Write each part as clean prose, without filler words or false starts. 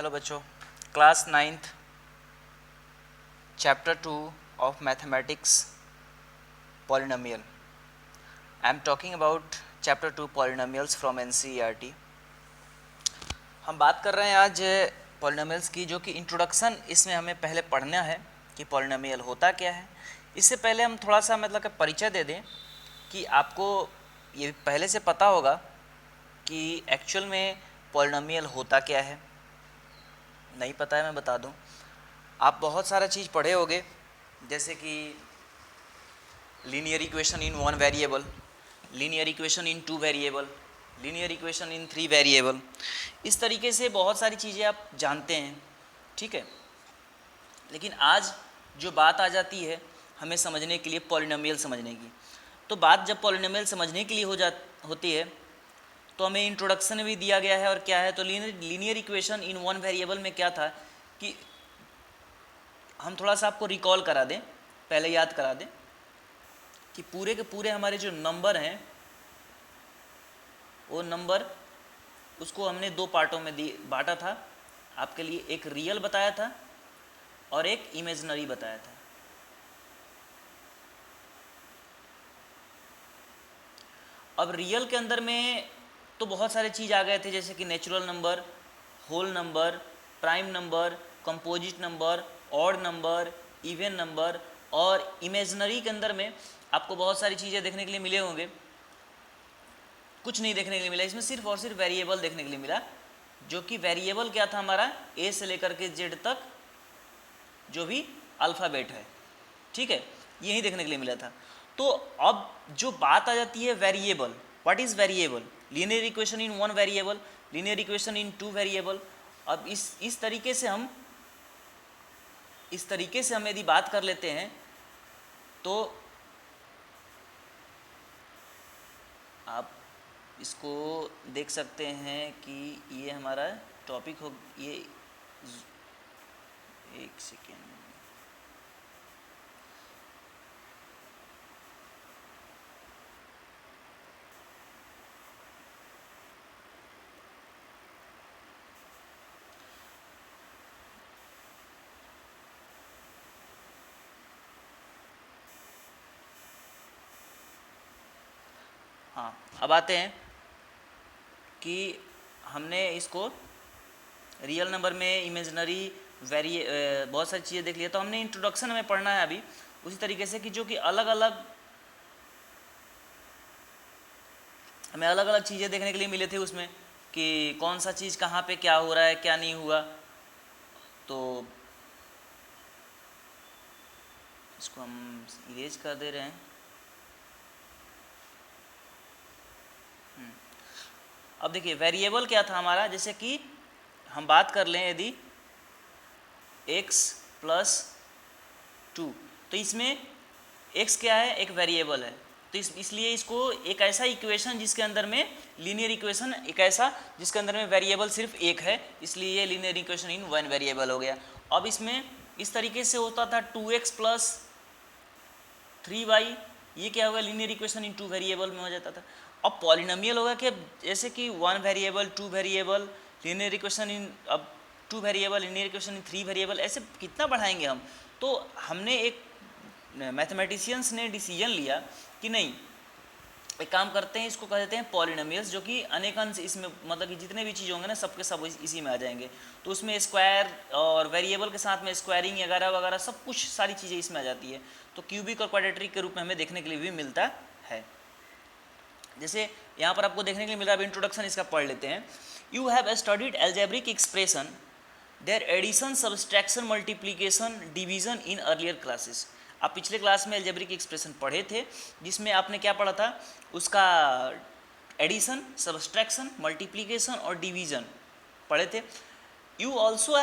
Hello बच्चों, class 9th chapter 2 of mathematics polynomial. I am talking about chapter 2 polynomials from NCERT. हम बात कर रहे हैं आज पॉलिनोमियल्स की, जो कि इंट्रोडक्शन इसमें हमें पहले पढ़ना है कि पॉलिनोमियल होता क्या है। इससे पहले हम थोड़ा सा मतलब का परिचय दे दें कि आपको ये पहले से पता होगा कि एक्चुअल में पॉलिनोमियल होता क्या है। नहीं पता है, मैं बता दूं। आप बहुत सारा चीज़ पढ़े होंगे, जैसे कि linear equation in 1 variable, linear equation in 2 variable, linear equation in 3 variable. इस तरीके से बहुत सारी चीज़ें आप जानते हैं, ठीक है। लेकिन आज जो बात आ जाती है हमें समझने के लिए पॉलिनोमियल समझने की, तो बात जब पॉलिनोमियल समझने के लिए होती है तो हमें इंट्रोडक्शन भी दिया गया है। और क्या है तो लीनियर इक्वेशन इन 1 वेरिएबल में क्या था कि हम थोड़ा सा आपको रिकॉल करा दें, पहले याद करा दें कि पूरे के पूरे हमारे जो नंबर हैं वो नंबर उसको हमने दो पार्टों में बांटा था। आपके लिए एक रियल बताया था और एक इमेजिनरी बताया था। अब रियल के अंदर में तो बहुत सारे चीज़ आ गए थे, जैसे कि natural number, whole number, prime number, composite number, odd number, even number. और इमेजिनरी के अंदर में आपको बहुत सारी चीज़ें देखने के लिए मिले होंगे। कुछ नहीं देखने के लिए मिला इसमें, सिर्फ और सिर्फ वेरिएबल देखने के लिए मिला, जो कि वेरिएबल क्या था हमारा ए से लेकर के जेड तक जो भी अल्फ़ाबेट है, ठीक है, यही देखने के लिए मिला था। तो अब जो बात आ जाती है variable, what is variable, linear equation in 1 variable, linear equation in 2 variable. अब इस तरीके से हम यदि बात कर लेते हैं तो आप इसको देख सकते हैं कि ये हमारा टॉपिक हो, ये एक सेकेंड, हाँ अब आते हैं कि हमने इसको रियल नंबर में इमेजिनरी बहुत सारी चीज़ें देख लिया। तो हमने इंट्रोडक्शन हमें पढ़ना है अभी उसी तरीके से कि जो कि हमें अलग अलग चीज़ें देखने के लिए मिले थे उसमें, कि कौन सा चीज़ कहाँ पे क्या हो रहा है क्या नहीं हुआ। तो इसको हम इरेज कर दे रहे हैं। अब देखिए वेरिएबल क्या था हमारा, जैसे कि हम बात कर लें यदि x प्लस 2, तो इसमें x क्या है, एक वेरिएबल है। तो इसलिए इसको एक ऐसा इक्वेशन जिसके अंदर में लीनियर इक्वेशन, एक ऐसा जिसके अंदर में वेरिएबल सिर्फ एक है, इसलिए ये लीनियर इक्वेशन इन 1 वेरिएबल हो गया। अब इसमें इस तरीके से होता था 2x प्लस 3y, ये क्या होगा, लीनियर इक्वेशन इन 2 वेरिएबल में हो जाता था। अब पॉलिनोमियल होगा कि जैसे कि 1 variable, 2 variable, linear equation in अब 2 variable, linear equation in 3 variable, ऐसे कितना बढ़ाएंगे हम। तो हमने एक मैथमेटिशियंस ने डिसीजन लिया कि नहीं, एक काम करते हैं, इसको कह देते हैं पॉलिनोमियल्स, जो कि अनेकांश इसमें मतलब कि जितने भी चीज़ होंगे ना सबके सब इसी में आ जाएंगे। तो उसमें स्क्वायर और वेरिएबल के साथ में स्क्वायरिंग वगैरह वगैरह सब कुछ सारी चीज़ें इसमें आ जाती है। तो क्यूबिक और क्वाड्रेटिक के रूप में हमें देखने के लिए भी मिलता है। जैसे यहाँ पर आपको देखने के लिए मिल रहा है, इंट्रोडक्शन इसका पढ़ लेते हैं। You have studied algebraic expression, their addition, subtraction, multiplication, division in earlier classes. आप पिछले क्लास में एल्जेब्रिक एक्सप्रेशन पढ़े थे, जिसमें आपने क्या पढ़ा था, उसका एडिशन, सब्सट्रैक्शन, मल्टीप्लीकेशन और डिवीजन पढ़े थे। You also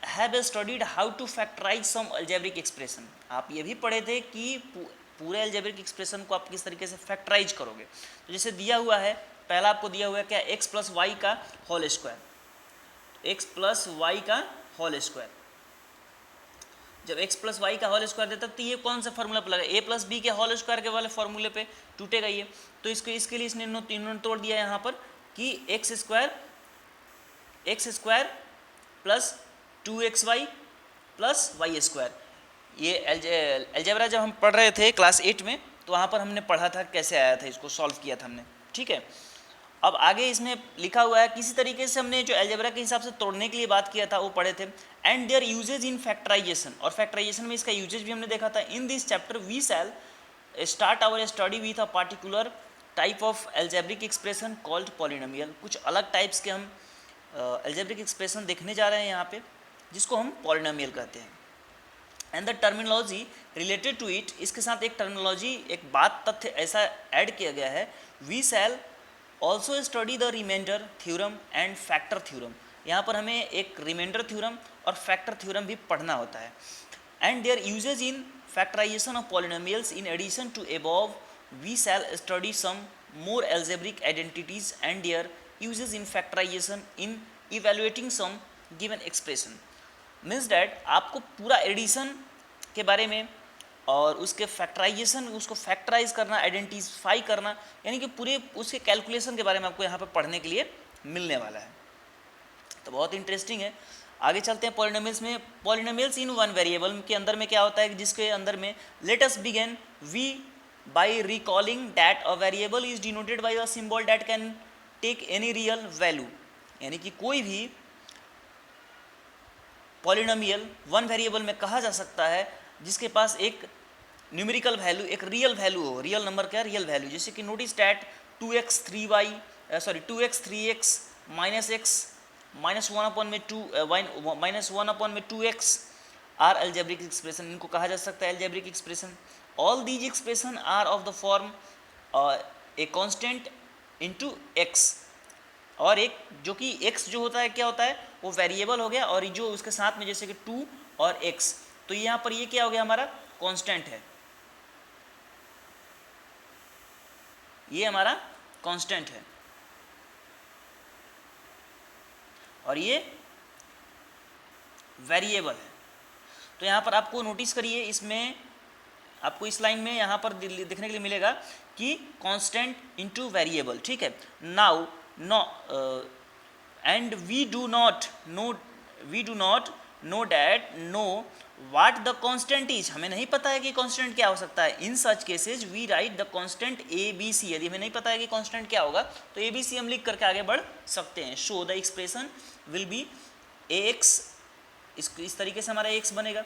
have studied how to factorise some algebraic expression. आप ये भी पढ़े थे कि पूरे एल्जेब्रिक एक्सप्रेशन को आप किस तरीके से फैक्टराइज करोगे। तो जैसे दिया हुआ है, पहला आपको दिया हुआ है क्या, x प्लस वाई का whole square, x plus y का होल स्क्वायर। जब x प्लस वाई का होल स्क्वायर देता तो ये कौन सा फॉर्मूला पर लगा, a प्लस बी के होल स्क्वायर के वाले फॉर्मूले पे टूटेगा ये। तो इसके लिए इसने इन्होंने तोड़ दिया यहाँ पर कि x square plus 2xy plus y square. ये अलजेब्रा जब हम पढ़ रहे थे क्लास 8 में तो वहाँ पर हमने पढ़ा था कैसे आया था, इसको सॉल्व किया था हमने, ठीक है। अब आगे इसमें लिखा हुआ है किसी तरीके से हमने जो अलजेब्रा के हिसाब से तोड़ने के लिए बात किया था वो पढ़े थे। And their uses in factorisation, और फैक्टराइजेशन में इसका यूजेज भी हमने देखा था। In this chapter we shall start our study with a particular type of algebraic expression called polynomial. कुछ अलग टाइप्स के हम अलजेब्रिक एक्सप्रेशन देखने जा रहे हैं यहाँ पे, जिसको हम पॉलिनोमियल कहते हैं। And the terminology related to it, इसके साथ एक टर्मिनोलॉजी, एक बात, तथ्य ऐसा ऐड किया गया है। We shall also study the remainder theorem and factor theorem. यहाँ पर हमें एक रिमाइंडर थ्योरम और फैक्टर थ्योरम भी पढ़ना होता है। And their uses in factorisation of polynomials in addition to above we shall study some more algebraic identities and their uses in factorisation in evaluating some given expression. Means that आपको पूरा addition के बारे में और उसके factorisation, उसको factorise करना, identify करना, यानी कि पूरे उसके कैलकुलेशन के बारे में आपको यहाँ पर पढ़ने के लिए मिलने वाला है। तो बहुत इंटरेस्टिंग है। आगे चलते हैं पॉलिनोमियल्स में। पॉलिनोमियल्स इन वन वेरिएबल के अंदर में क्या होता है, जिसके अंदर में let us begin we by recalling that a variable is denoted by a symbol that can take any real value. यानी कि कोई भी पॉलिनोमियल वन वेरिएबल में कहा जा सकता है जिसके पास एक न्यूमेरिकल वैल्यू, एक रियल वैल्यू हो। रियल नंबर क्या, रियल वैल्यू। जैसे कि notice that 2x 3x minus x minus 1/2x are algebraic expression. इनको कहा जा सकता है algebraic expression. All these expression are of the form a constant into x, और एक जो कि x जो होता है क्या होता है, वो वेरिएबल हो गया, और जो उसके साथ में जैसे कि 2 और x, तो यहाँ पर ये क्या हो गया, हमारा कांस्टेंट है, ये हमारा कांस्टेंट है, और ये वेरिएबल है। तो यहाँ पर आपको नोटिस करिए, इसमें आपको इस लाइन में यहाँ पर देखने के लिए मिलेगा कि कांस्टेंट इनटू वेरिएबल, ठीक है। Now and we do not know what the constant is. हमें नहीं पता है कि कांस्टेंट क्या हो सकता है। In such cases we write the constant A B C. यदि हमें नहीं पता है कि कांस्टेंट क्या होगा तो ए बी सी हम लिख करके आगे बढ़ सकते हैं। Show the expression will be A x, इस तरीके से हमारा एक्स बनेगा।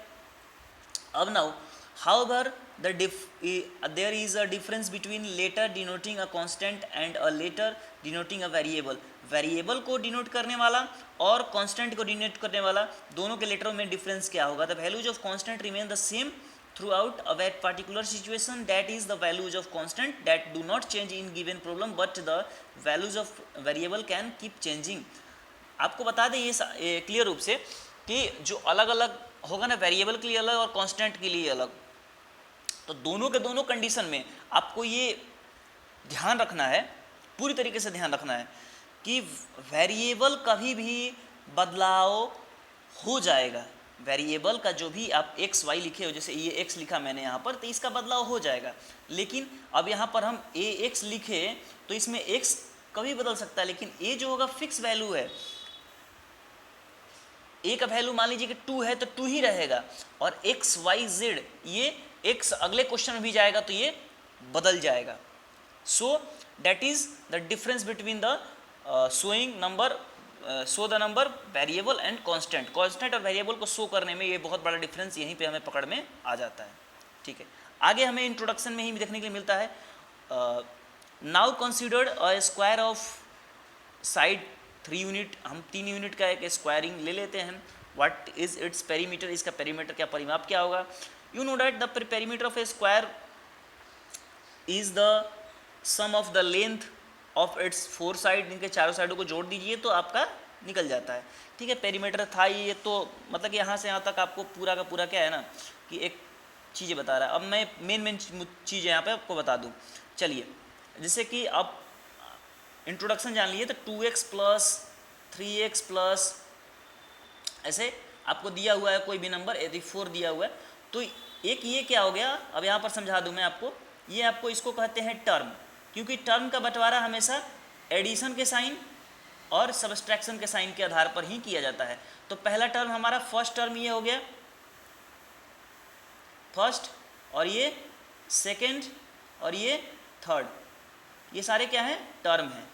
अब now however there is a difference between later denoting a constant and a later denoting a variable। Variable को डिनोट करने वाला और कांस्टेंट को डिनोट करने वाला, दोनों के लेटरों में डिफरेंस क्या होगा। The values of constant remain the same through out a particular situation, that is the values of constant that do not change in given problem but the values of variable can keep changing. आपको बता दें ये clear रूप से कि जो अलग अलग होगा ना, वेरिएबल के लिए अलग और कांस्टेंट के लिए अलग, तो दोनों के दोनों कंडीशन में आपको ये ध्यान रखना है, पूरी तरीके से ध्यान रखना है कि वेरिएबल कभी भी बदलाव हो जाएगा। वेरिएबल का जो भी आप एक्स वाई लिखे हो, जैसे ये एक्स लिखा मैंने यहाँ पर, तो इसका बदलाव हो जाएगा। लेकिन अब यहाँ पर हम ए एक्स लिखे तो इसमें एक्स कभी बदल सकता है, लेकिन ए जो होगा फिक्स वैल्यू है। ए का वैल्यू मान लीजिए कि 2 है तो 2 ही रहेगा, और एक्स वाई जेड ये एक्स अगले क्वेश्चन में भी जाएगा तो ये बदल जाएगा। So that is the difference between the show the number variable and constant. Constant और वेरिएबल को शो करने में ये बहुत बड़ा डिफरेंस यहीं पे हमें पकड़ में आ जाता है, ठीक है। आगे हमें इंट्रोडक्शन में ही देखने के लिए मिलता है। Now considered a square of side 3 unit, हम 3 यूनिट का एक स्क्वायरिंग ले लेते हैं। व्हाट इज इट्स पेरीमीटर, इसका पेरीमीटर क्या, परिमाप क्या होगा। You know that the perimeter of a square is the sum of the length of its 4 side. इनके चारों साइडों को जोड़ दीजिए तो आपका निकल जाता है, ठीक है। पेरीमीटर था ये, तो मतलब कि यहाँ से यहाँ तक आपको पूरा का पूरा क्या है ना कि एक चीज़ें बता रहा है। अब मैं मेन चीज़ें यहाँ पे आपको बता दूँ। चलिए, जैसे कि अब इंट्रोडक्शन जान लिए, तो 2x प्लस 3x प्लस ऐसे आपको दिया हुआ है कोई भी नंबर, यदि 4 दिया हुआ है तो एक ये क्या हो गया, अब यहाँ पर समझा दूँ मैं आपको। ये आपको इसको कहते हैं टर्म, क्योंकि टर्म का बंटवारा हमेशा एडिशन के साइन और सबट्रैक्शन के साइन के आधार पर ही किया जाता है। तो पहला टर्म हमारा फर्स्ट टर्म ये हो गया, फर्स्ट, और ये सेकंड, और ये थर्ड, ये सारे क्या हैं, टर्म हैं,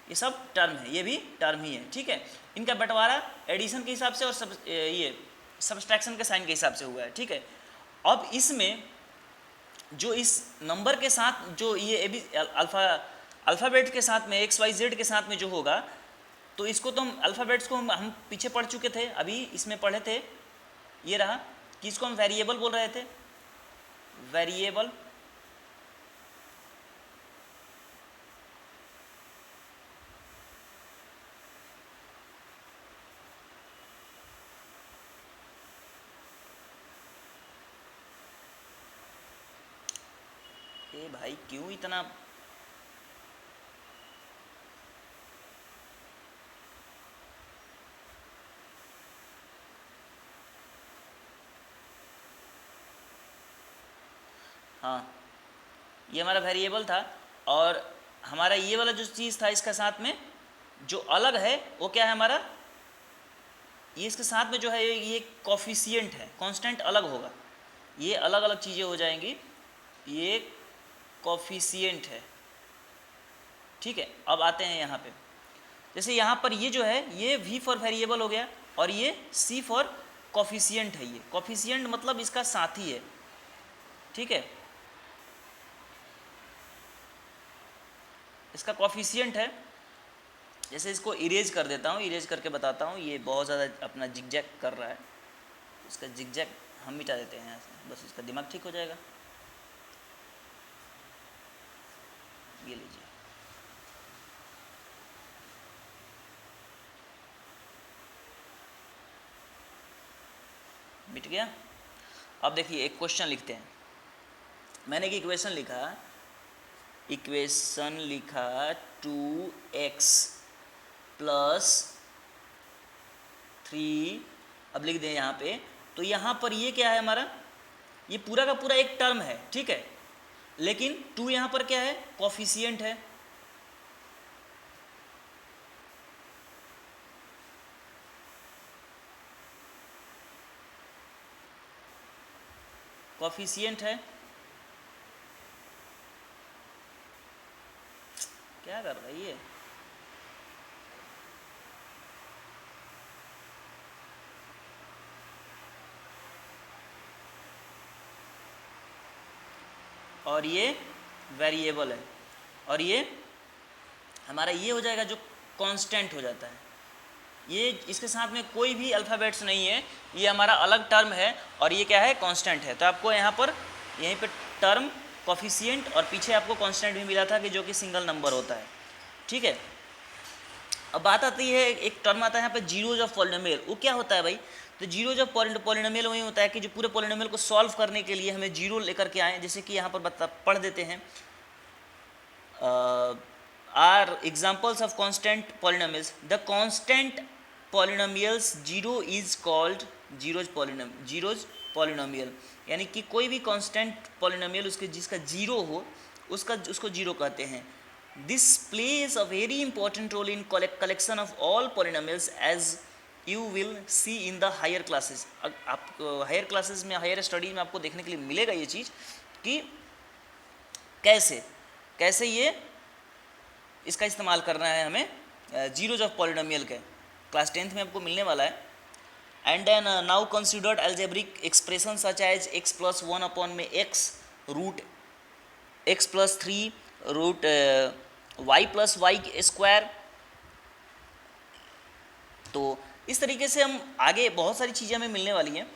ये सब टर्म है, ये भी टर्म ही है, ठीक है। इनका बंटवारा एडिशन के हिसाब से और ये सबट्रैक्शन के साइन के हिसाब से हुआ है, ठीक है। अब इसमें जो इस नंबर के साथ जो ये अल्फ़ाबेट के साथ में XYZ के साथ में जो होगा, तो इसको तो हम अल्फ़ाबेट्स को हम पीछे पढ़ चुके थे, अभी इसमें पढ़े थे, ये रहा कि इसको हम वेरिएबल बोल रहे थे, वेरिएबल। ए भाई क्यों इतना, हाँ ये हमारा वेरिएबल था, और हमारा ये वाला जो चीज़ था इसका साथ में जो अलग है वो क्या है हमारा, ये इसके साथ में जो है ये कोफिशिएंट है, कांस्टेंट अलग होगा, ये अलग अलग चीज़ें हो जाएंगी, ये कोफिशिएंट है, ठीक है। अब आते हैं यहाँ पे, जैसे यहाँ पर ये जो है ये V फॉर वेरिएबल हो गया, और ये C फॉर कोफिशिएंट है, ये कोफिशिएंट मतलब इसका साथी है, ठीक है, इसका कोफिशिएंट है। जैसे इसको इरेज कर देता हूँ, इरेज करके बताता हूँ, ये बहुत ज़्यादा अपना जिगजैग कर रहा है, इसका जिगजैग हम मिटा देते हैं यहाँ से, बस इसका दिमाग ठीक हो जाएगा। ये लीजिए, मिट गया। अब देखिए एक क्वेश्चन लिखते हैं, मैंने एक इक्वेशन लिखा 2x प्लस 3, अब लिख दें यहाँ पे, तो यहाँ पर ये क्या है हमारा, ये पूरा का पूरा एक टर्म है, ठीक है, लेकिन 2 यहाँ पर क्या है, कोफिशिएंट है, कोफिशिएंट है, क्या कर रही है, और ये वेरिएबल है, और ये हमारा ये हो जाएगा जो कांस्टेंट हो जाता है, ये इसके साथ में कोई भी अल्फ़ाबेट्स नहीं है, ये हमारा अलग टर्म है, और ये क्या है, कांस्टेंट है। तो आपको यहाँ पर यहीं पे टर्म, कोफिशिएंट, और पीछे आपको कांस्टेंट भी मिला था कि जो कि सिंगल नंबर होता है, ठीक है। अब बात आती है, एक टर्म आता है यहाँ पे जीरोज ऑफ पॉलिनोमियल, वो क्या होता है भाई, तो जीरोज ऑफ पॉलिनोमियल वही होता है कि जो पूरे पॉलिनोमियल को सॉल्व करने के लिए हमें जीरो लेकर के आए, जैसे कि यहाँ पर पढ़ देते हैं, are examples of constant polynomials, the constant polynomials zero is called zeros polynomial, यानी कि कोई भी कांस्टेंट पॉलिनोमियल उसके जिसका जीरो हो उसको जीरो कहते हैं। This plays a very important role in collection of all polynomials as you will see in the higher classes. आप हायर क्लासेस में, हायर स्टडीज में आपको देखने के लिए मिलेगा ये चीज़ कि कैसे ये इसका इस्तेमाल करना है हमें जीरोज ऑफ पॉलिनोमियल के, क्लास 10th में आपको मिलने वाला है। And then now considered algebraic expression such as x + 1 upon में x root x + 3 root y + y square. तो इस तरीके से हम आगे बहुत सारी चीज़ें हमें मिलने वाली हैं।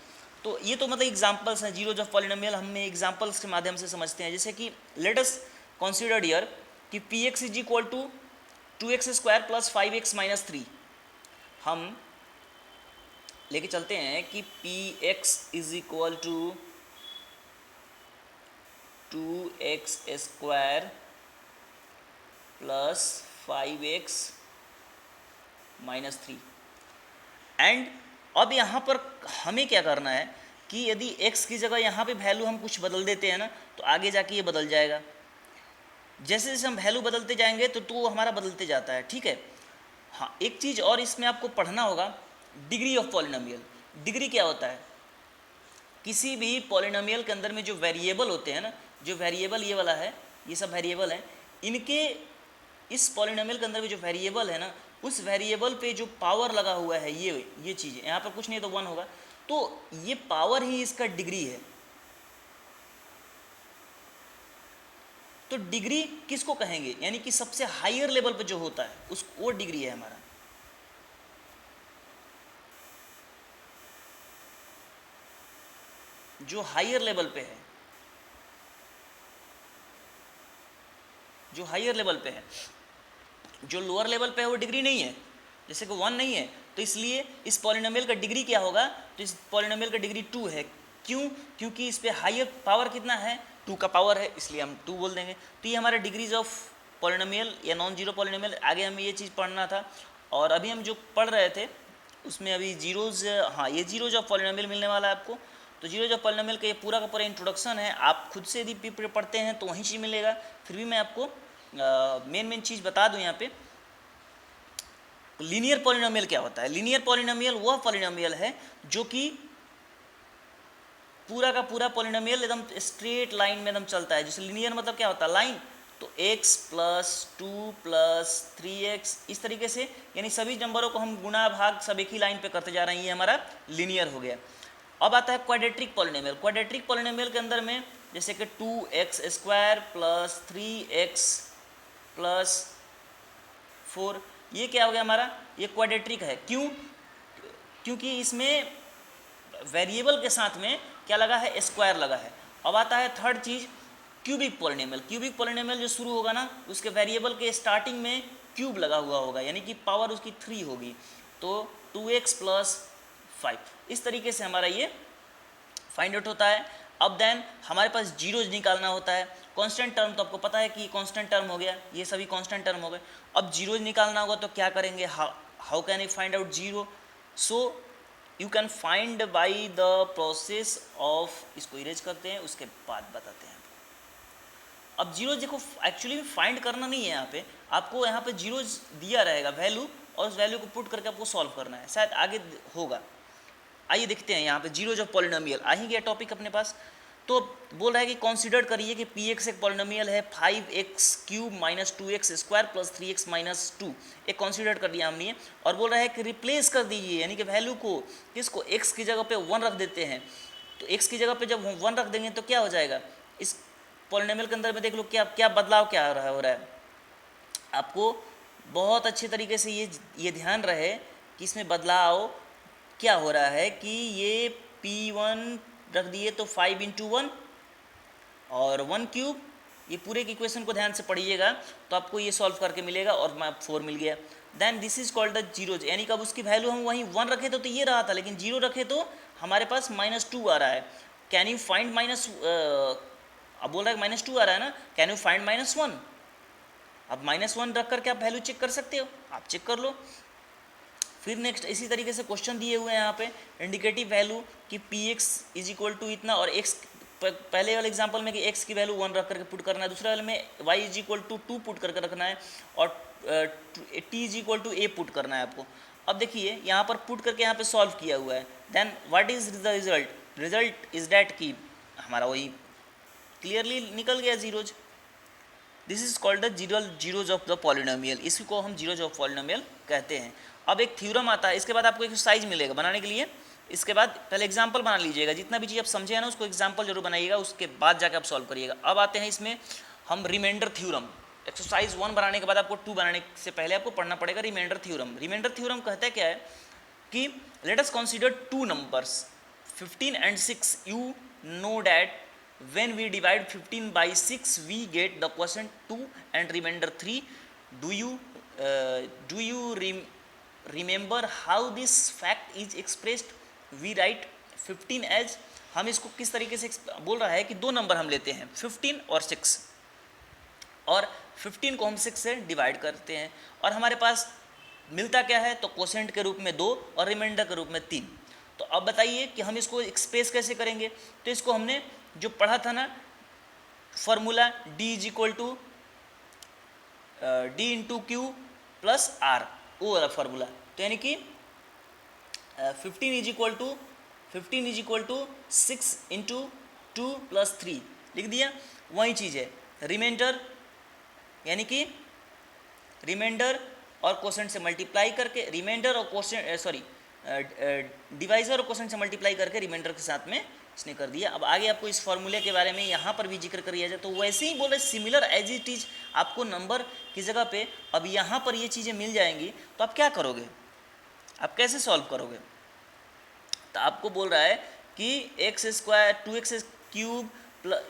तो ये तो मतलब एग्जांपल्स हैं, जीरोज ऑफ पॉलिनोमियल हम एग्जांपल्स के माध्यम से समझते हैं। जैसे कि लेट अस कंसीडर हियर कि px = 2x² + 5x - 3। हम लेके चलते हैं कि px = 2x² + 5x - 3। एंड अब यहाँ पर हमें क्या करना है कि यदि x की जगह यहाँ पे वैल्यू हम कुछ बदल देते हैं ना, तो आगे जाके ये बदल जाएगा। जैसे जैसे हम वैल्यू बदलते जाएंगे तो हमारा बदलते जाता है, ठीक है। हाँ, एक चीज़ और इसमें आपको पढ़ना होगा, डिग्री ऑफ पॉलिनोमियल। डिग्री क्या होता है? किसी भी पॉलिनोमियल के अंदर में जो वेरिएबल होते हैं ना, जो वेरिएबल ये वाला है, ये सब वेरिएबल हैं, इनके इस पॉलिनोमियल के अंदर में जो वेरिएबल है ना, उस वेरिएबल पे जो पावर लगा हुआ है, ये चीज़ यहाँ पर कुछ नहीं तो 1 होगा, तो ये पावर ही इसका डिग्री है। तो डिग्री किसको कहेंगे? यानी कि सबसे हायर लेवल पे जो होता है उस वो डिग्री है हमारा। जो हायर लेवल पे है, जो हायर लेवल पे है, जो लोअर लेवल पे है वो डिग्री नहीं है। जैसे कि 1 नहीं है, तो इसलिए इस पॉलिनोमियल का डिग्री क्या होगा? तो इस पॉलिनोमियल का डिग्री 2 है। क्यों? क्योंकि इस पे हायर पावर कितना है? 2 का पावर है, इसलिए हम 2 बोल देंगे। तो ये हमारा डिग्रीज ऑफ पॉलिनोमियल या नॉन जीरो पॉलिनोमियल। आगे हमें ये चीज़ पढ़ना था, और अभी हम जो पढ़ रहे थे उसमें अभी जीरोज, हाँ, ये जीरोज ऑफ पॉलिनोमियल मिलने वाला है आपको। तो जीरोज ऑफ पॉलिनोमियल का ये पूरा का पूरा इंट्रोडक्शन है। आप खुद से यदि पढ़ते हैं तो वहीं चीज़ मिलेगा। फिर भी मैं आपको मेन चीज़ बता दूं यहाँ पे। लीनियर पॉलिनोमियल क्या होता है? लीनियर पॉलिनोमियल वह पॉलिनोमियल है जो कि पूरा का पूरा पॉलिनोमियल एकदम स्ट्रेट लाइन में एकदम चलता है। जैसे लीनियर मतलब क्या होता है? लाइन। तो x प्लस 2 प्लस 3x, इस तरीके से, यानी सभी नंबरों को हम गुणा भाग सब एक ही लाइन पे करते जा रहे हैं, ये हमारा लीनियर हो गया। अब आता है क्वाड्रेटिक पॉलिनोमियल। क्वाड्रेटिक पॉलिनोमियल के अंदर में जैसे कि 2x² प्लस 3x प्लस 4, ये क्या हो गया हमारा? ये क्वाड्रेटिक है। क्यों? क्योंकि इसमें वेरिएबल के साथ में क्या लगा है? स्क्वायर लगा है। अब आता है थर्ड चीज़, क्यूबिक पॉलिनोमियल। क्यूबिक पॉलिनोमियल जो शुरू होगा ना, उसके वेरिएबल के स्टार्टिंग में क्यूब लगा हुआ होगा, यानी कि पावर उसकी 3 होगी। तो 2x प्लस 5, इस तरीके से हमारा ये फाइंड आउट होता है। अब देन हमारे पास जीरोज निकालना होता है। कांस्टेंट टर्म तो आपको पता है कि कांस्टेंट टर्म हो गया, ये सभी कांस्टेंट टर्म हो गए। अब जीरोज निकालना होगा तो क्या करेंगे? How can you find out zero? So you can find by the process of, इसको इरेज करते हैं, उसके बाद बताते हैं। अब जीरो देखो, एक्चुअली फाइंड करना नहीं है यहाँ पे, आपको यहाँ पे जीरो दिया रहेगा वैल्यू, और उस वैल्यू को पुट करके आपको सॉल्व करना है, शायद आगे होगा। आइए देखते हैं यहाँ पे जीरोज ऑफ पॉलिनोमियल। आ ही गया टॉपिक अपने पास। तो बोल रहा है कि कंसीडर करिए कि px एक पॉलिनोमियल है 5x³ minus 2x² plus 3x minus 2, एक कंसीडर कर लिया हमने। और बोल रहा है कि रिप्लेस कर दीजिए, यानी कि वैल्यू को किसको? x की जगह पे 1 रख देते हैं। तो x की जगह पे जब 1 रख देंगे तो क्या हो जाएगा? इस पॉलिनोमियल के अंदर में देख लो क्या क्या बदलाव क्या हो रहा है। आपको बहुत अच्छे तरीके से ये ध्यान रहे कि इसमें बदलाव क्या हो रहा है, कि ये p1 रख दिए तो 5 × 1 और 1³, ये पूरे की इक्वेशन को ध्यान से पढ़िएगा तो आपको ये सॉल्व करके मिलेगा, और 4 मिल गया। Then this is called the zeros, यानी कब उसकी वैल्यू हम वहीं 1 रखे तो ये रहा था, लेकिन 0 रखे तो हमारे पास -2 आ रहा है। कैन यू फाइंड माइनस, अब बोल रहा है -2 आ रहा है ना, कैन यू फाइंड -1? अब -1 रख करके आप वैल्यू चेक कर सकते हो, आप चेक कर लो। फिर नेक्स्ट इसी तरीके से क्वेश्चन दिए हुए हैं यहाँ पे, इंडिकेटिव वैल्यू कि px इज इक्वल टू इतना, और x पहले वाले एग्जांपल में कि x की वैल्यू 1 रख करके पुट करना है, दूसरे वाले में y is equal to 2 put करके रखना है, और t is equal to a put करना है आपको। अब देखिए यहाँ पर पुट करके यहाँ पे सॉल्व किया हुआ है। Then what is the result? Result is that कि हमारा वही क्लियरली निकल गया zeros. This is called the zeros of the polynomial, इसी को हम जीरोज ऑफ पॉलिनोमियल कहते हैं। अब एक थ्योरम आता है, इसके बाद आपको एक्सरसाइज मिलेगा बनाने के लिए। इसके बाद पहले एग्जांपल बना लीजिएगा, जितना भी चीज़ आप समझे हैं ना उसको एग्जांपल जरूर बनाइएगा, उसके बाद जाकर आप सॉल्व करिएगा। अब आते हैं इसमें हम रिमाइंडर थ्योरम। एक्सरसाइज 1 बनाने के बाद आपको 2 बनाने से पहले आपको पढ़ना पड़ेगा रिमाइंडर थ्योरम। रिमाइंडर थ्योरम कहता है क्या है कि let us consider 2 numbers 15 and 6। You know that when we divide 15 by 6 we get the quotient 2 and remainder 3. Do you remember how this fact is expressed? We write 15 as, हम इसको किस तरीके से बोल रहा है कि 2 नंबर हम लेते हैं 15 और 6, और 15 को हम 6 से डिवाइड करते हैं, और हमारे पास मिलता क्या है? तो क्वोशेंट के रूप में 2 और रिमाइंडर के रूप में 3। तो अब बताइए कि हम इसको एक्सप्रेस कैसे करेंगे? तो इसको हमने जो पढ़ा था ना formula, d is equal to d into q plus r, वो वाला फार्मूला। तो यानी कि 15 इज इक्वल टू 6 इंटू 2 + 3 लिख दिया। वही चीज़ है रिमाइंडर, यानी कि रिमाइंडर और कोसेंट से मल्टीप्लाई करके, रिमाइंडर और कोसेंट डिवाइजर और कोसेंट से मल्टीप्लाई करके रिमाइंडर के साथ में इसने कर दिया। अब आगे आपको इस फॉर्मूले के बारे में यहाँ पर भी जिक्र किया जाए तो वैसे ही बोले सिमिलर एज इट इज आपको नंबर की जगह पे अब यहाँ पर ये चीज़ें मिल जाएंगी। तो आप क्या करोगे, आप कैसे सॉल्व करोगे? तो आपको बोल रहा है कि x² 2x³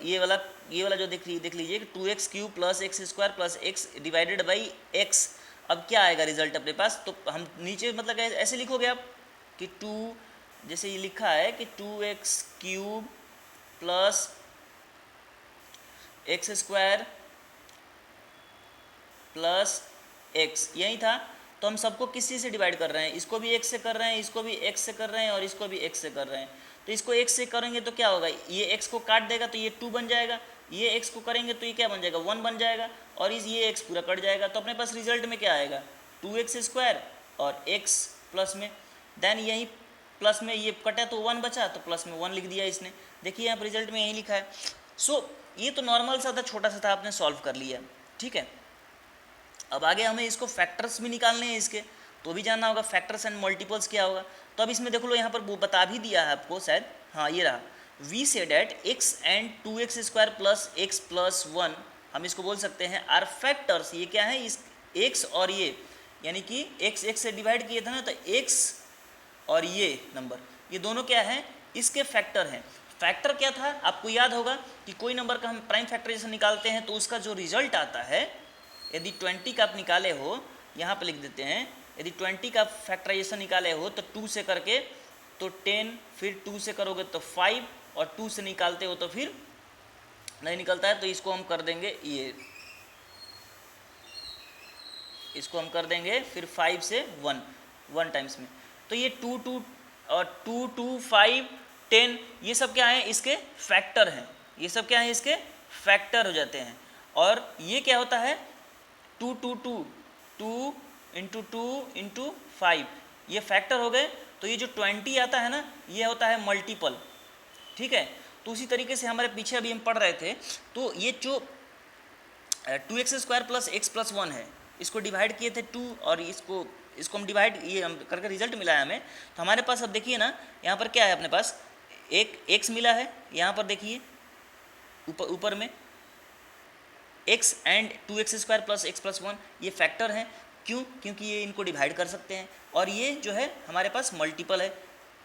ये वाला जो देख लीजिए कि 2x³ + x² + x divided by x। अब क्या आएगा रिजल्ट अपने पास? तो हम नीचे मतलब ऐसे लिखोगे आप कि 2, जैसे ये लिखा है कि 2x³ + x² + x, यही था। तो हम सबको किस चीज़ से डिवाइड कर रहे हैं? इसको भी x से कर रहे हैं, इसको भी x से कर रहे हैं और इसको भी x से कर रहे हैं। तो इसको x से करेंगे तो क्या होगा, ये x को काट देगा तो ये 2 बन जाएगा, ये x को करेंगे तो ये क्या बन जाएगा 1 बन जाएगा, और ये x पूरा कट जाएगा। तो अपने पास रिजल्ट में क्या आएगा 2x² और x प्लस में, देन यही प्लस में ये कटा तो 1 बचा तो प्लस में 1 लिख दिया इसने। देखिए यहाँ पर रिजल्ट में यही लिखा है। सो ये तो नॉर्मल सा था, छोटा सा था, आपने सॉल्व कर लिया, ठीक है। अब आगे हमें इसको फैक्टर्स भी निकालने हैं इसके, तो भी जानना होगा फैक्टर्स एंड मल्टीपल्स क्या होगा। तो अब इसमें देख लो यहाँ पर वो बता भी दिया है आपको शायद, हाँ ये रहा, वी से date x and 2x² + x + 1, हम इसको बोल सकते हैं आर फैक्टर्स। ये क्या है, इस x और ये, यानी कि x से डिवाइड किए थे ना, तो x और ये नंबर, ये दोनों क्या है, इसके फैक्टर हैं। फैक्टर क्या था आपको याद होगा कि कोई नंबर का हम प्राइम फैक्टराइजेशन निकालते हैं तो उसका जो रिजल्ट आता है, यदि 20 का आप निकाले हो, यहाँ पे लिख देते हैं, यदि 20 का फैक्टराइजेशन निकाले हो तो 2 से करके तो 10, फिर 2 से करोगे तो 5, और 2 से निकालते हो तो फिर नहीं निकलता है, तो इसको हम कर देंगे ये, इसको हम कर देंगे फिर 5 से 1 टाइम्स में। तो ये 2 2 और 2 2 5 10 ये सब क्या है, इसके फैक्टर हैं, ये सब क्या है, इसके फैक्टर हो जाते हैं। और ये क्या होता है 2 2 2 2 इंटू 2 इंटू 5, ये फैक्टर हो गए। तो ये जो 20 आता है ना, ये होता है मल्टीपल, ठीक है। तो उसी तरीके से हमारे पीछे अभी हम पढ़ रहे थे, तो ये जो 2x² + x + 1 है, इसको डिवाइड किए थे 2, और इसको हम डिवाइड ये हम करके रिजल्ट मिला है हमें। तो हमारे पास अब देखिए ना, यहाँ पर क्या है अपने पास, एक x मिला है, यहाँ पर देखिए ऊपर में x एंड 2x² + x + 1 ये फैक्टर हैं। क्यों? क्योंकि ये इनको डिवाइड कर सकते हैं, और ये जो है हमारे पास मल्टीपल है,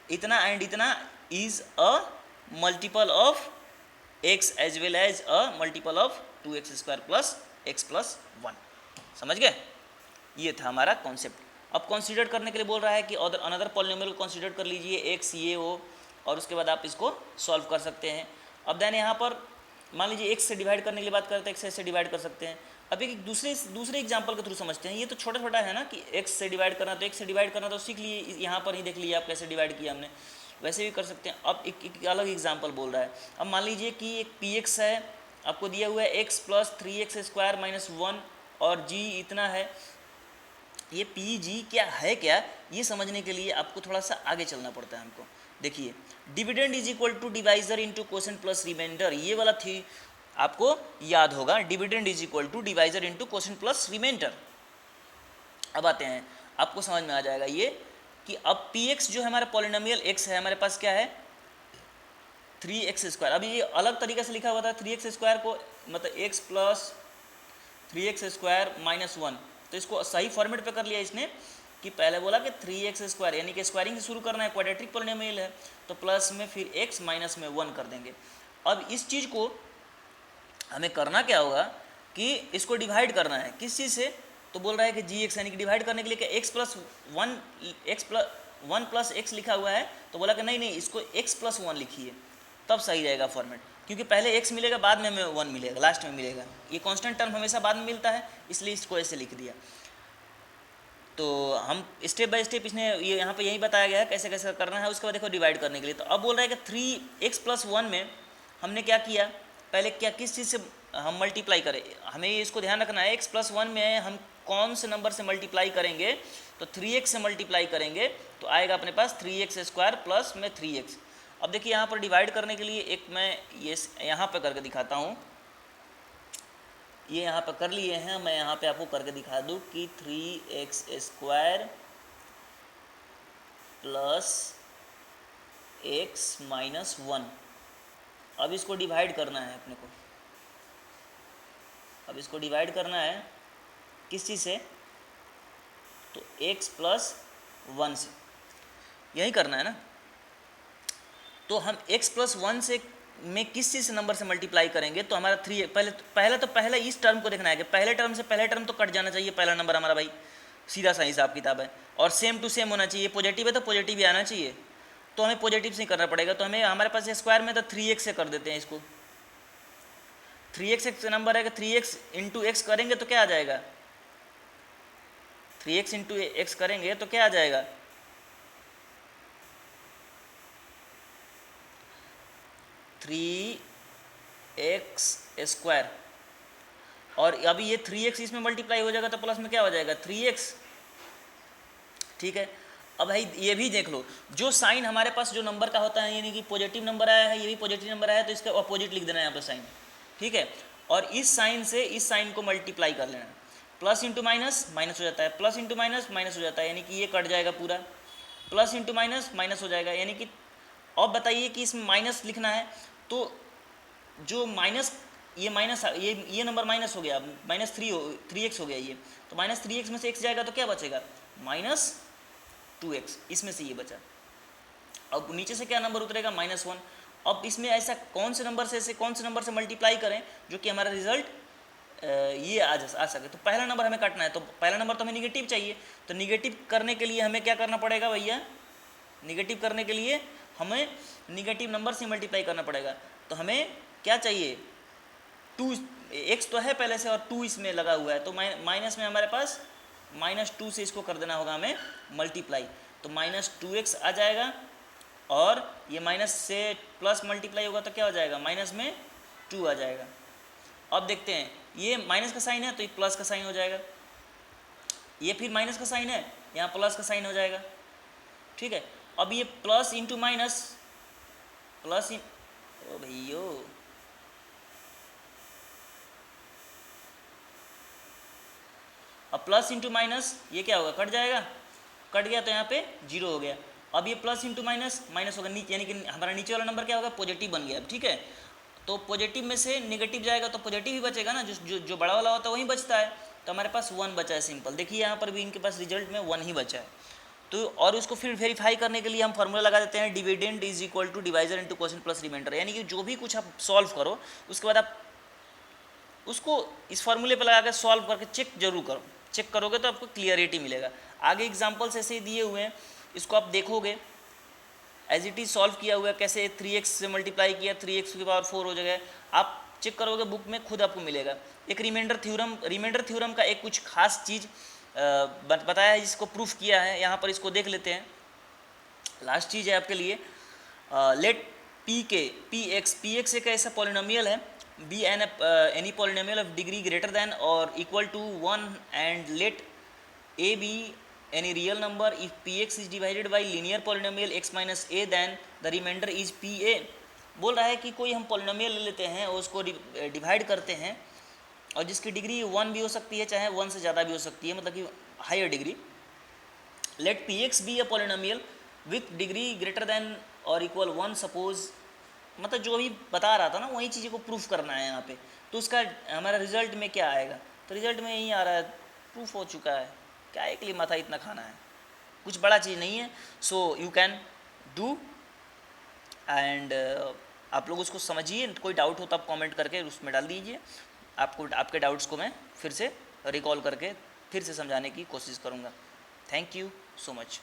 इतना एंड इतना is a multiple of x as well as a multiple of 2x² + x + 1। समझ गए? ये था हमारा कॉन्सेप्ट। अब कंसीडर करने के लिए बोल रहा है कि अनदर पॉलिनोमियल कंसीडर कर लीजिए x ये वो, और उसके बाद आप इसको सॉल्व कर सकते हैं। अब देन यहाँ पर मान लीजिए x से डिवाइड करने के लिए बात करते हैं, x से डिवाइड कर सकते हैं। अब एक दूसरे एग्जांपल के थ्रू समझते हैं। ये तो छोटा छोटा है ना कि x से डिवाइड करना, तो x से डिवाइड करना तो सीख लिए, यहाँ पर ही देख लिए आप कैसे डिवाइड किया हमने, वैसे भी कर सकते हैं। अब एक अलग एग्जाम्पल बोल रहा है। अब मान लीजिए कि एक px है, आपको दिया हुआ है x + 3x² - 1 और g इतना है। ये pg क्या है, क्या ये समझने के लिए आपको थोड़ा सा आगे चलना पड़ता है हमको। देखिए dividend is equal to divisor into quotient plus remainder, ये वाला थी आपको याद होगा, dividend is equal to divisor into quotient plus remainder. अब आते हैं, आपको समझ में आ जाएगा ये कि अब px जो है हमारा पॉलिनोमियल x है, हमारे पास क्या है 3x²। अभी ये अलग तरीके से लिखा हुआ था 3x² को, मतलब x + 3x² - 1, तो इसको सही फॉर्मेट पे कर लिया इसने कि पहले बोला कि 3x² यानी कि स्क्वायरिंग से शुरू करना है, क्वाड्रेटिक पॉलिनोमियल है, तो प्लस में फिर x माइनस में 1 कर देंगे। अब इस चीज़ को हमें करना क्या होगा कि इसको डिवाइड करना है किस चीज़ से, तो बोल रहा है कि gx यानी कि डिवाइड करने के लिए कि x + 1 + x लिखा हुआ है, तो बोला कि नहीं इसको x + 1 लिखिए, तब सही रहेगा फॉर्मेट, क्योंकि पहले x मिलेगा बाद में हमें 1 मिलेगा, लास्ट में मिलेगा। ये कांस्टेंट टर्म हमेशा बाद में मिलता है, इसलिए इसको ऐसे लिख दिया। तो हम स्टेप बाय स्टेप इसने ये यहाँ पे यही बताया गया है कैसे कैसे करना है। उसके बाद देखो डिवाइड करने के लिए, तो अब बोल रहा है कि 3x + 1 में हमने क्या किया, पहले क्या किस चीज़ से हम मल्टीप्लाई करें, हमें इसको ध्यान रखना है। x + 1 में हम कौन से नंबर से मल्टीप्लाई करेंगे, तो 3x से मल्टीप्लाई करेंगे तो आएगा अपने पास 3x² प्लस में 3x। अब देखिए यहाँ पर डिवाइड करने के लिए एक मैं ये यहाँ पे करके दिखाता हूँ, ये यहाँ पर कर लिए हैं, मैं यहाँ पे आपको करके दिखा दूँ कि 3x² प्लस x माइनस 1। अब इसको डिवाइड करना है अपने को, अब इसको डिवाइड करना है किस चीज़ से, तो x प्लस 1 से, यही करना है ना। तो हम x प्लस 1 से में किस चीज़ से नंबर से मल्टीप्लाई करेंगे, तो हमारा 3 पहले इस टर्म को देखना है कि पहले टर्म से पहले टर्म तो कट जाना चाहिए, पहला नंबर हमारा भाई सीधा सा हिसाब किताब है, और सेम टू सेम होना चाहिए, पॉजिटिव है तो पॉजिटिव ही आना चाहिए, तो हमें पॉजिटिव से करना पड़ेगा। तो हमें हमारे पास स्क्वायर में तो 3x से कर देते हैं इसको, 3x एक नंबर है कि 3x इंटू एक्स करेंगे तो क्या आ जाएगा, 3x इंटू एक्स करेंगे तो क्या आ जाएगा, 3x²। और अभी ये 3x इसमें मल्टीप्लाई हो जाएगा तो प्लस में क्या हो जाएगा 3x, ठीक है। अब भाई ये भी देख लो, जो साइन हमारे पास जो नंबर का होता है, यानी कि पॉजिटिव नंबर आया है, ये भी पॉजिटिव नंबर आया है, तो इसका अपोजिट लिख देना है यहाँ पर साइन, ठीक है। और इस साइन से इस साइन को मल्टीप्लाई कर लेना, प्लस इंटू माइनस माइनस हो जाता है, प्लस इंटू माइनस माइनस हो जाता है, यानी कि ये कट जाएगा पूरा, प्लस इंटू माइनस माइनस हो जाएगा, यानी कि अब बताइए कि इसमें माइनस लिखना है, तो जो माइनस ये माइनस ये नंबर माइनस हो गया, -3x हो गया ये, तो -3x में से x जाएगा तो क्या बचेगा -2x, इसमें से ये बचा। अब नीचे से क्या नंबर उतरेगा -1। अब इसमें ऐसा कौन से नंबर से मल्टीप्लाई करें जो कि हमारा रिजल्ट ये आ सके, तो पहला नंबर हमें काटना है, तो पहला नंबर तो हमें निगेटिव चाहिए, तो निगेटिव करने के लिए हमें क्या करना पड़ेगा भैया, निगेटिव करने के लिए हमें निगेटिव नंबर से मल्टीप्लाई करना पड़ेगा। तो हमें क्या चाहिए, 2x तो है पहले से और 2 इसमें लगा हुआ है, तो माइनस में हमारे पास -2 से इसको कर देना होगा हमें मल्टीप्लाई, तो -2x आ जाएगा, और ये माइनस से प्लस मल्टीप्लाई होगा तो क्या हो जाएगा, माइनस में 2 आ जाएगा। अब देखते हैं, ये माइनस का साइन है तो ये प्लस का साइन हो जाएगा, ये फिर माइनस का साइन है, यहाँ प्लस का साइन हो जाएगा, ठीक है। अब ये प्लस इंटू माइनस प्लस ओ भैयो, अब प्लस इंटू माइनस ये क्या होगा, कट जाएगा, कट गया तो यहाँ पे 0 हो गया। अब ये प्लस इंटू माइनस माइनस होगा, यानी कि हमारा नीचे वाला नंबर क्या होगा, पॉजिटिव बन गया, ठीक है। तो पॉजिटिव में से निगेटिव जाएगा तो पॉजिटिव ही बचेगा ना, जो बड़ा वाला होता है वही बचता है, तो हमारे पास 1 बचा है, सिंपल। देखिए यहाँ पर भी इनके पास रिजल्ट में 1 ही बचा है। तो और उसको फिर वेरीफाई करने के लिए हम फॉर्मूला लगा देते हैं, dividend is equal to divisor into quotient plus remainder, यानी कि जो भी कुछ आप सॉल्व करो उसके बाद आप उसको इस फार्मूले पर लगा कर सॉल्व करके चेक जरूर करो, चेक करोगे तो आपको क्लियरिटी मिलेगा। आगे एग्जाम्पल्स ऐसे ही दिए हुए हैं, इसको आप देखोगे एज इट इज सॉल्व किया हुआ है, कैसे 3x से मल्टीप्लाई किया 3x की पावर 4 हो जाएगा, आप चेक करोगे बुक में खुद आपको मिलेगा। एक रिमाइंडर थ्योरम का एक कुछ खास चीज़ बताया है जिसको प्रूफ किया है, यहाँ पर इसको देख लेते हैं। लास्ट चीज़ है आपके लिए, लेट पी एक्स एक ऐसा पॉलिनोमियल है, be any polynomial of degree greater than और equal to 1 and let a be any real number if px is divided by linear polynomial x minus a then the remainder is pa। बोल रहा है कि कोई हम polynomial ले लेते हैं और उसको डिवाइड करते हैं, और जिसकी डिग्री 1 भी हो सकती है चाहे 1 से ज़्यादा भी हो सकती है, मतलब कि higher degree. Let px be a polynomial with degree greater than और इक्वल 1 सपोज, मतलब जो भी बता रहा था ना वही चीज़ों को प्रूफ करना है यहाँ पे। तो उसका हमारा रिजल्ट में क्या आएगा, तो रिजल्ट में यही आ रहा है, प्रूफ हो चुका है, क्या एक लिए माथा इतना खाना है, कुछ बड़ा चीज़ नहीं है। So you can do and आप लोग उसको समझिए, कोई डाउट हो तो आप कमेंट करके उसमें डाल दीजिए, आपके डाउट्स को मैं फिर से रिकॉल करके फिर से समझाने की कोशिश करूँगा। Thank you so much.